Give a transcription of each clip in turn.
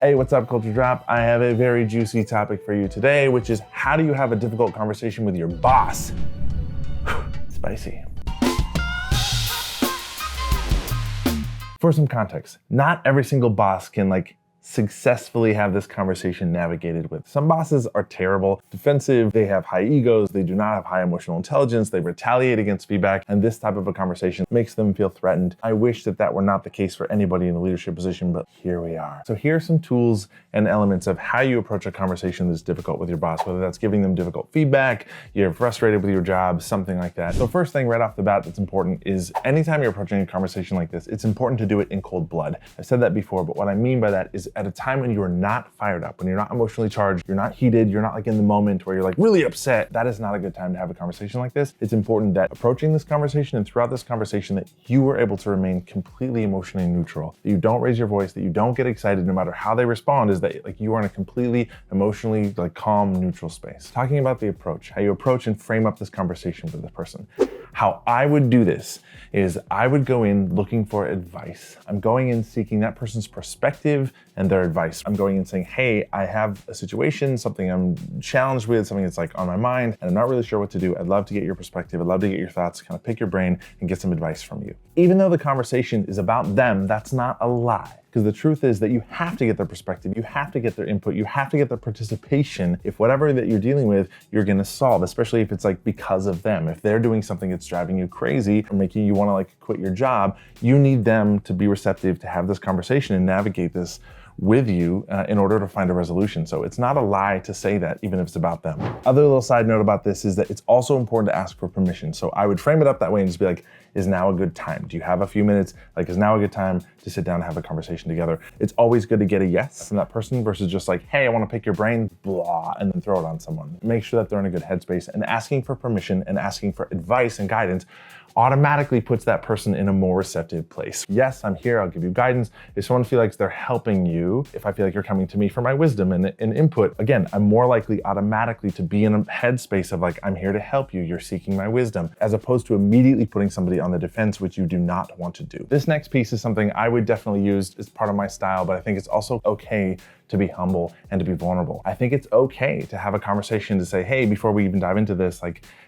Hey, what's up, Culture Drop? I have a very juicy topic for you today, which is how do you have a difficult conversation with your boss? Spicy. For some context, not every single boss can successfully have this conversation navigated with. Some bosses are terrible, defensive, they have high egos, they do not have high emotional intelligence, they retaliate against feedback, and this type of a conversation makes them feel threatened. I wish that were not the case for anybody in a leadership position, but here we are. So here are some tools and elements of how you approach a conversation that's difficult with your boss, whether that's giving them difficult feedback, you're frustrated with your job, something like that. So first thing right off the bat that's important is anytime you're approaching a conversation like this, it's important to do it in cold blood. I've said that before, but what I mean by that is at a time when you are not fired up, when you're not emotionally charged, you're not heated, you're not in the moment where you're really upset, that is not a good time to have a conversation like this. It's important that approaching this conversation and throughout this conversation that you are able to remain completely emotionally neutral, that you don't raise your voice, that you don't get excited no matter how they respond, is that you are in a completely emotionally calm, neutral space. Talking about the approach, how you approach and frame up this conversation with the person. How I would do this is I would go in looking for advice. I'm going in seeking that person's perspective and their advice. I'm going in saying, hey, I have a situation, something I'm challenged with, something that's on my mind, and I'm not really sure what to do. I'd love to get your perspective. I'd love to get your thoughts, kind of pick your brain and get some advice from you. Even though the conversation is about them, that's not a lie. Because the truth is that you have to get their perspective, you have to get their input, you have to get their participation if whatever that you're dealing with, you're gonna solve, especially if it's because of them. If they're doing something that's driving you crazy or making you wanna quit your job, you need them to be receptive to have this conversation and navigate this with you in order to find a resolution. So it's not a lie to say that, even if it's about them. Other little side note about this is that it's also important to ask for permission. So I would frame it up that way and just be is now a good time? Do you have a few minutes? Is now a good time to sit down and have a conversation together? It's always good to get a yes from that person versus just hey, I wanna pick your brain, blah, and then throw it on someone. Make sure that they're in a good headspace, and asking for permission and asking for advice and guidance automatically puts that person in a more receptive place. Yes, I'm here, I'll give you guidance. If someone feels like they're helping you, if I feel like you're coming to me for my wisdom and input, again, I'm more likely automatically to be in a headspace of I'm here to help you, you're seeking my wisdom, as opposed to immediately putting somebody on the defense, which you do not want to do. This next piece is something I would definitely use as part of my style, but I think it's also okay to be humble and to be vulnerable. I think it's okay to have a conversation to say, hey, before we even dive into this,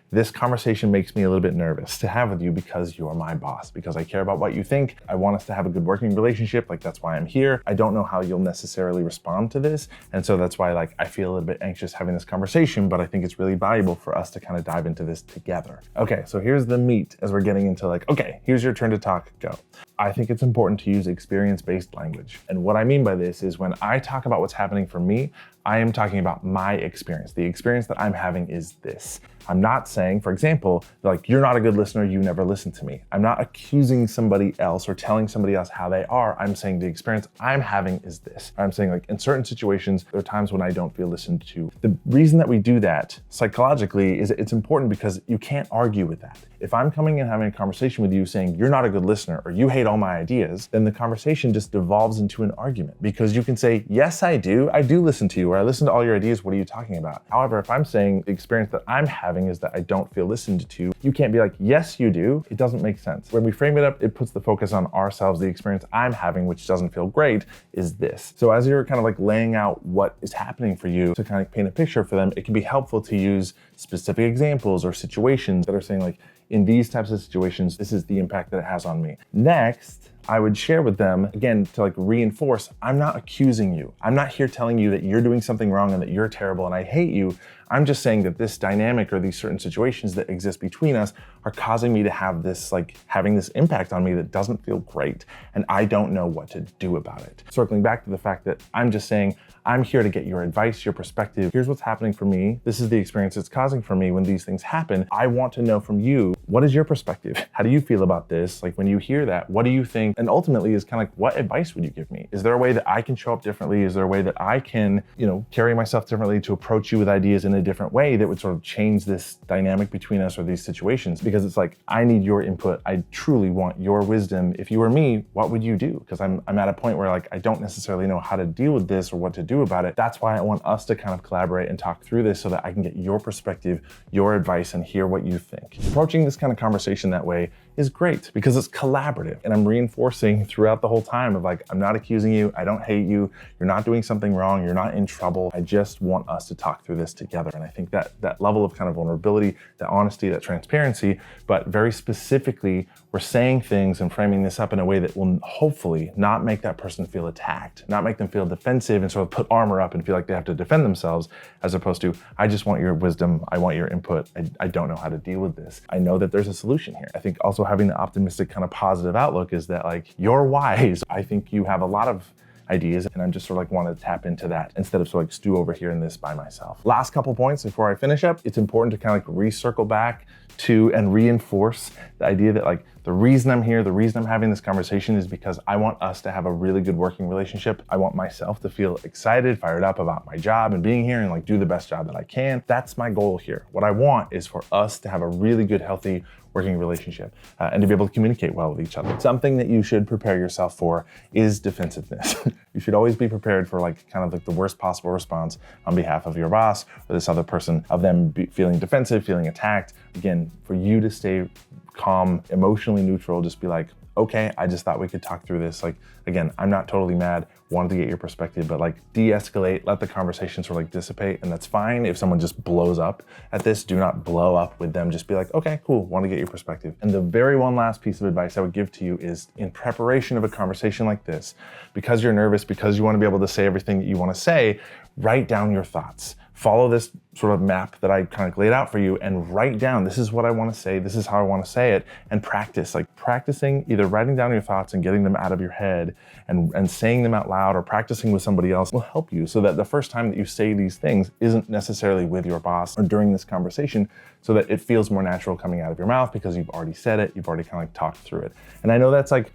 this conversation makes me a little bit nervous to have with you because you are my boss, because I care about what you think. I want us to have a good working relationship. That's why I'm here. I don't know how you'll necessarily respond to this. And so that's why I feel a little bit anxious having this conversation, but I think it's really valuable for us to kind of dive into this together. Okay, so here's the meat as we're getting into okay, here's your turn to talk, go. I think it's important to use experience-based language. And what I mean by this is when I talk about what's happening for me, I am talking about my experience. The experience that I'm having is this. I'm not saying, for example, you're not a good listener, you never listen to me. I'm not accusing somebody else or telling somebody else how they are. I'm saying the experience I'm having is this. I'm saying in certain situations, there are times when I don't feel listened to. The reason that we do that psychologically is it's important because you can't argue with that. If I'm coming and having a conversation with you saying you're not a good listener or you hate all my ideas, then the conversation just devolves into an argument, because you can say, yes, I do listen to you, or I listen to all your ideas, what are you talking about? However, if I'm saying the experience that I'm having is that I don't feel listened to, you can't be yes, you do. It doesn't make sense. When we frame it up, it puts the focus on ourselves. The experience I'm having, which doesn't feel great, is this. So as you're kind of laying out what is happening for you to kind of paint a picture for them, it can be helpful to use specific examples or situations that are saying in these types of situations, this is the impact that it has on me. Next, I would share with them, again, to reinforce, I'm not accusing you. I'm not here telling you that you're doing something wrong and that you're terrible and I hate you. I'm just saying that this dynamic or these certain situations that exist between us are causing me to have this, having this impact on me that doesn't feel great, and I don't know what to do about it. Circling back to the fact that I'm just saying, I'm here to get your advice, your perspective. Here's what's happening for me. This is the experience it's causing for me when these things happen. I want to know from you, what is your perspective? How do you feel about this? When you hear that, what do you think? And ultimately is kind of what advice would you give me? Is there a way that I can show up differently? Is there a way that I can, carry myself differently to approach you with ideas in a different way that would sort of change this dynamic between us or these situations? Because it's I need your input. I truly want your wisdom. If you were me, what would you do? Because I'm at a point where I don't necessarily know how to deal with this or what to do about it. That's why I want us to kind of collaborate and talk through this so that I can get your perspective, your advice, and hear what you think. Approaching this kind of conversation that way is great because it's collaborative. And I'm reinforcing throughout the whole time of like, I'm not accusing you. I don't hate you. You're not doing something wrong. You're not in trouble. I just want us to talk through this together. And I think that level of kind of vulnerability, that honesty, that transparency, but very specifically, we're saying things and framing this up in a way that will hopefully not make that person feel attacked, not make them feel defensive and sort of put armor up and feel like they have to defend themselves, as opposed to, I just want your wisdom. I want your input. I don't know how to deal with this. I know that there's a solution here. I think also having the optimistic kind of positive outlook is that like, you're wise. I think you have a lot of ideas, and I'm just sort of like want to tap into that instead of sort of like stew over here in this by myself. Last couple points before I finish up, it's important to kind of like recircle back to and reinforce the idea that like the reason I'm here, the reason I'm having this conversation is because I want us to have a really good working relationship. I want myself to feel excited, fired up about my job and being here and like do the best job that I can. That's my goal here. What I want is for us to have a really good, healthy working relationship and to be able to communicate well with each other. Something that you should prepare yourself for is defensiveness. You should always be prepared for like kind of like the worst possible response on behalf of your boss or this other person, of them feeling defensive, feeling attacked. Again, for you to stay calm, emotionally neutral, just be like, okay, I just thought we could talk through this. Like, again, I'm not totally mad, wanted to get your perspective, but like de-escalate, let the conversation sort of like dissipate. And that's fine if someone just blows up at this, do not blow up with them. Just be like, okay, cool, want to get your perspective. And the very one last piece of advice I would give to you is in preparation of a conversation like this, because you're nervous, because you want to be able to say everything that you want to say, write down your thoughts. Follow this sort of map that I kind of laid out for you and write down, this is what I want to say, this is how I want to say it, and practice. Like practicing either writing down your thoughts and getting them out of your head and saying them out loud or practicing with somebody else will help you so that the first time that you say these things isn't necessarily with your boss or during this conversation, so that it feels more natural coming out of your mouth because you've already said it, you've already kind of like talked through it. And I know that's like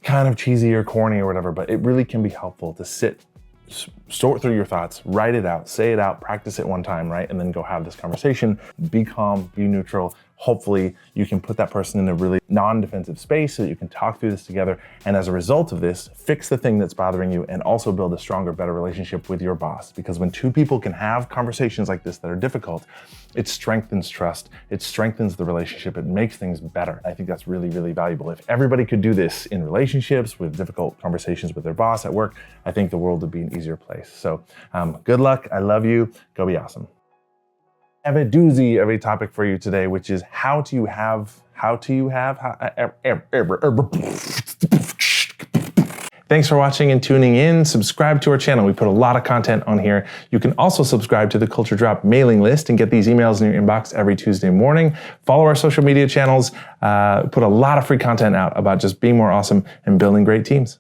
kind of cheesy or corny or whatever, but it really can be helpful to sort through your thoughts, write it out, say it out, practice it one time, right? And then go have this conversation, be calm, be neutral. Hopefully you can put that person in a really non-defensive space so that you can talk through this together. And as a result of this, fix the thing that's bothering you and also build a stronger, better relationship with your boss. Because when two people can have conversations like this that are difficult, it strengthens trust, it strengthens the relationship, it makes things better. I think that's really, really valuable. If everybody could do this in relationships with difficult conversations with their boss at work, I think the world would be an easier place. So good luck, I love you, go be awesome. I have a doozy of a topic for you today, which is Thanks for watching and tuning in. Subscribe to our channel. We put a lot of content on here. You can also subscribe to the Culture Drop mailing list and get these emails in your inbox every Tuesday morning. Follow our social media channels. Put a lot of free content out about just being more awesome and building great teams.